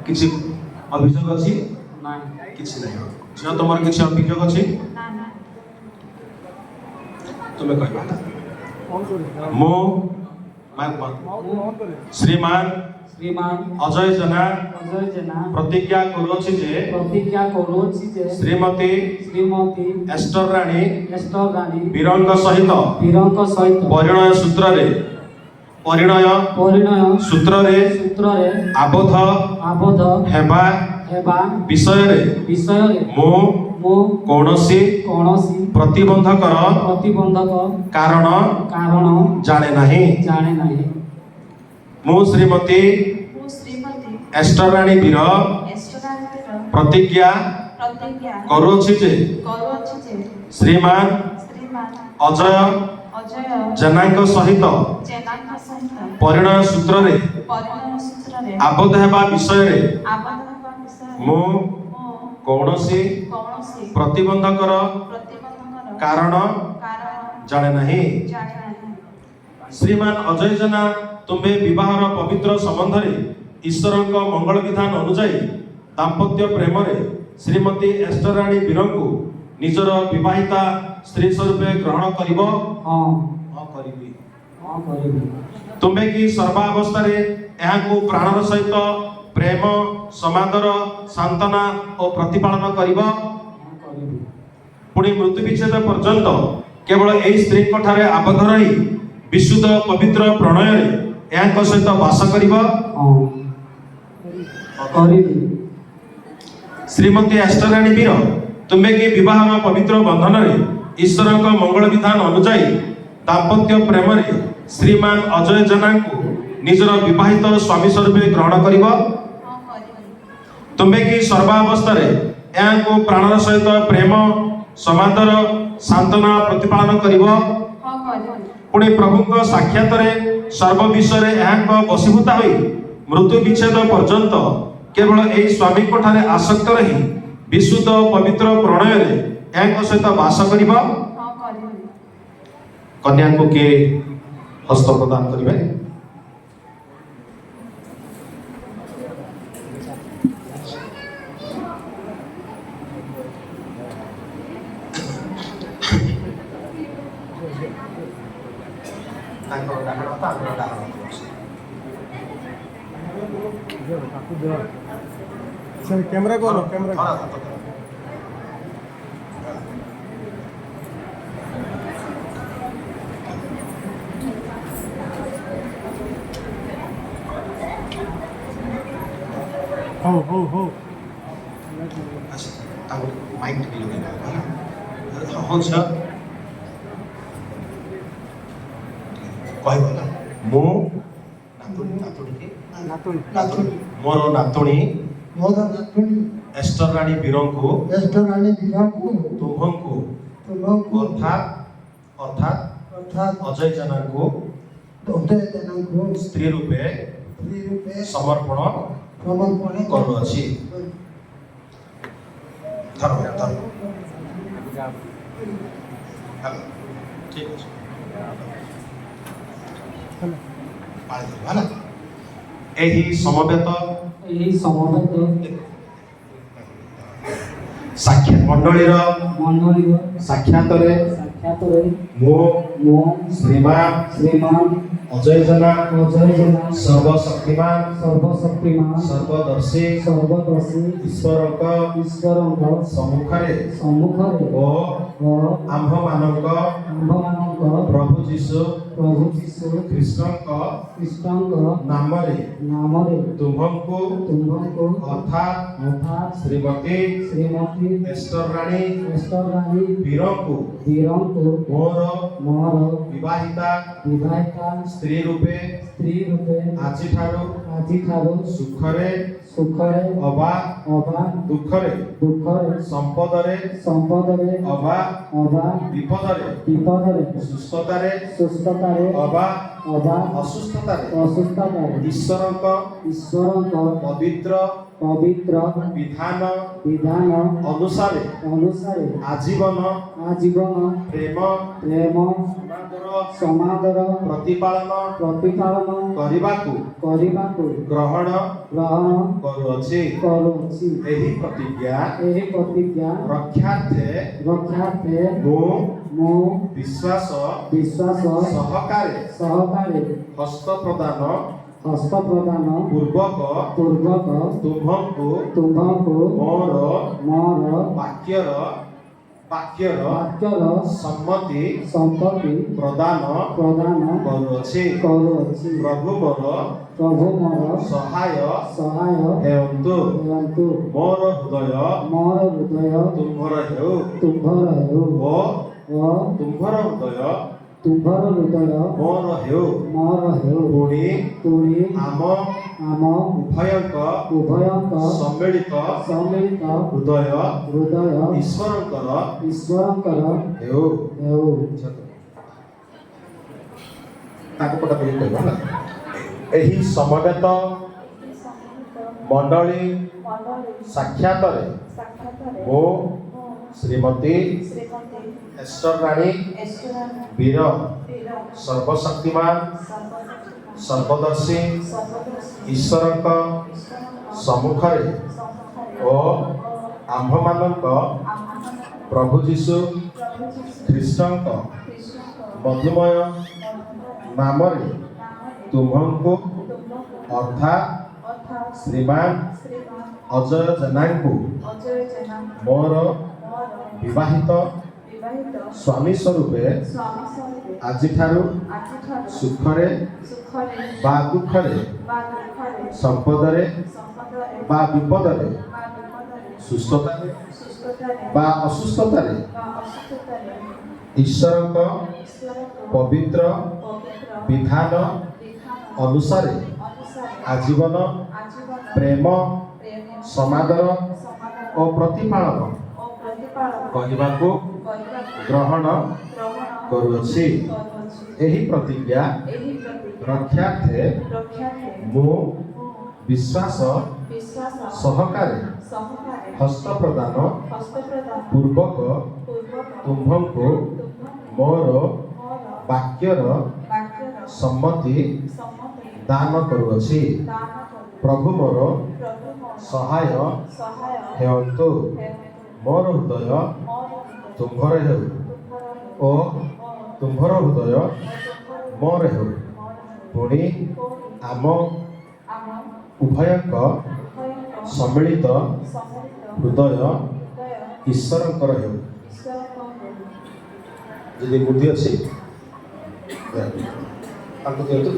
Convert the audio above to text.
किसी अभियोग अच्छी किसी नहीं झील तुम किसी अभियोग अच्छी तुम्हें कह मो श्रीमान अजय जेना प्रतिज्ञा करूछि जे श्रीमती एस्टर राणी वीरंग सहित परिणय सूत्र रे आबोध हेबा विषय मो कौनसी प्रतिबंधक कारण जाने नहीं मु श्रीमती एस्टर राणी वीर प्रतिज्ञा करूछि जे श्रीमान अजय जेना सहित परिणय सूत्र रे आबद्ध हेबा विषय मु कौनसी प्रतिबंधकर कारण जाने नहीं श्रीमान अजय जेना तुम्हें विवाहर पवित्र संबंध रे ईश्वर मंगल विधान अनुजाई दाम्पत्य प्रेम रे श्रीमती एस्टर राणी वीर को निजर विवाहिता स्त्री स्वरूप ग्रहण करिबो तुम्हें कि सर्वावस्था रे यहाँ को प्राणर सहित प्रेम समादर सांत्वना और प्रतिपालन करिबो पुणी मृत्यु विच्छेद पर्यंत केवल एही स्त्री ठारे आबद्ध रही विशुद्ध पवित्र प्रणय रे यहाँ सहित वास करिबो श्रीमती एस्टर राणी वीर तुम्हें कि विवाह पवित्र बंधन रे ईश्वर मंगल विधान अनुजाई दाम्पत्य प्रेम रे श्रीमान अजय जेना को निजर विवाहित स्वामी स्वरूप ग्रहण करिबो तुम्हें कि सर्वावस्था रे यहाँ को प्राणर सहित प्रेम समादर सांत्वना प्रतिपालन करिबो पुणी प्रभु साक्षात रे सर्व विषय रे यहाँ वशीभूता होई मृत्यु विच्छेद पर्यंत केवल एही स्वामी ठारे आसक्त रही विशुद्ध पवित्र प्रणय रे यहाँ सहित वास करिबो कन्या को के हस्त प्रदान करिबे कैमरा करो कैमरा हो अच्छा ताको माइक टिपि लगे हो छ कहबो ना मो नातुणी मोर नातुणी एस्टर राणी वीरंको तुमको अर्थात अजय जेना को स्त्री रूपे समर्पण करूअछि धर्म ठीक अछि एही समवेत साक्षात मंडलीर साक्षात रे मो श्रीमान अजय जेना सर्वशक्तिमान सर्वदर्शी ईश्वर सम्मुख ओ आम्भ मानक प्रभु जीशु कृष्ण नाम रे तुम्हको अर्थात श्रीमती एस्टर राणी वीर को मोर विवाहिता स्त्री रूपे आजि ठारो सुखरे अबा दुखरे संपदरे अबा विपदरे सुस्थतारे अबा असुस्थतारे ईश्वर पवित्र पवित्र विधान विधान अनुसारे अनुसारे आजीवन आजीवन प्रेम प्रेम समादर प्रतिपालन प्रतिपालन କରିବାକୁ ग्रहण କରୁଅଛି। ଏହି ପ୍ରତିଜ୍ଞା ରକ୍ଷାର୍ଥେ ମୁଁ ବିଶ୍ୱାସ ସହକାରେ ହସ୍ତ ପ୍ରଦାନ ପୂର୍ବକ ତୁମ୍ଭଙ୍କୁ ମୋର ବାକ୍ୟର ସମ୍ମତି ପ୍ରଦାନ କରୁଅଛି। ପ୍ରଭୁ ମୋର ସହାୟ ହେଉନ୍ତୁ। ମୋର ହୃଦୟ ତୁମ୍ଭର ହେଉ ଓ ତୁମ୍ଭର ହୃଦୟ ମୋର ହେଉ। ପୁଣି ଆମ ଉଭୟଙ୍କ ସମ୍ମିଳିତ ହୃଦୟ ଈଶ୍ୱରଙ୍କର ହେଉ। ତାଙ୍କ ପଟ ଦେଇ କହିବ ହେଲା। ଏହି ସମବେତ ମଣ୍ଡଳୀ ସାକ୍ଷାତରେ ମୁଁ ଶ୍ରୀମତୀ ଏଷ୍ଟର ରାଣୀ ବୀର ସର୍ବଶକ୍ତିମାନ ସର୍ବଦର୍ଶୀ ଈଶ୍ୱରଙ୍କ ସମ୍ମୁଖରେ ଓ ଆମ୍ଭମାନଙ୍କ ପ୍ରଭୁ ଯୀଶୁ ଖ୍ରୀଷ୍ଟଙ୍କ ମଧୁମୟ ନାମରେ ତୁମ୍ଭଙ୍କୁ ଅର୍ଥାତ୍ ଶ୍ରୀମାନ ଅଜୟ ଜେନାଙ୍କୁ ମୋର ବିବାହିତ ସ୍ୱାମୀ ସ୍ୱରୂପେ ଆଜିଠାରୁ ସୁଖରେ ବା ଦୁଃଖରେ ସମ୍ପଦରେ ବା ବିପଦରେ ସୁସ୍ଥତାରେ ବା ଅସୁସ୍ଥତାରେ ଈଶ୍ୱରଙ୍କ ପବିତ୍ର ବିଧାନ ଅନୁସାରେ ଆଜୀବନ ପ୍ରେମ ସମାଦର ଓ ପ୍ରତିପାଳନ କରିବାକୁ ଗ୍ରହଣ କରୁଅଛି। ଏହି ପ୍ରତିଜ୍ଞା ରକ୍ଷାର୍ଥେ ମୁଁ ବିଶ୍ୱାସ ସହକାରେ ହସ୍ତ ପ୍ରଦାନ ପୂର୍ବକ ତୁମ୍ଭଙ୍କୁ ମୋର ବାକ୍ୟର ସମ୍ମତି ଦାନ କରୁଅଛି। ପ୍ରଭୁ ମୋର ସହାୟ ହେଉନ୍ତୁ। ମୋର ହୃଦୟ ତୁମ୍ଭର ହେଉ ଓ ତୁମ୍ଭର ହୃଦୟ ମୋର ହେଉ। ପୁଣି ଆମ ଉଭୟଙ୍କ ସମ୍ମିଳିତ ହୃଦୟ ଈଶ୍ୱରଙ୍କର ହେଉ। ଯଦି ବୁଦ୍ଧି ଅଛି ତାଙ୍କୁ ଦିଅନ୍ତୁ।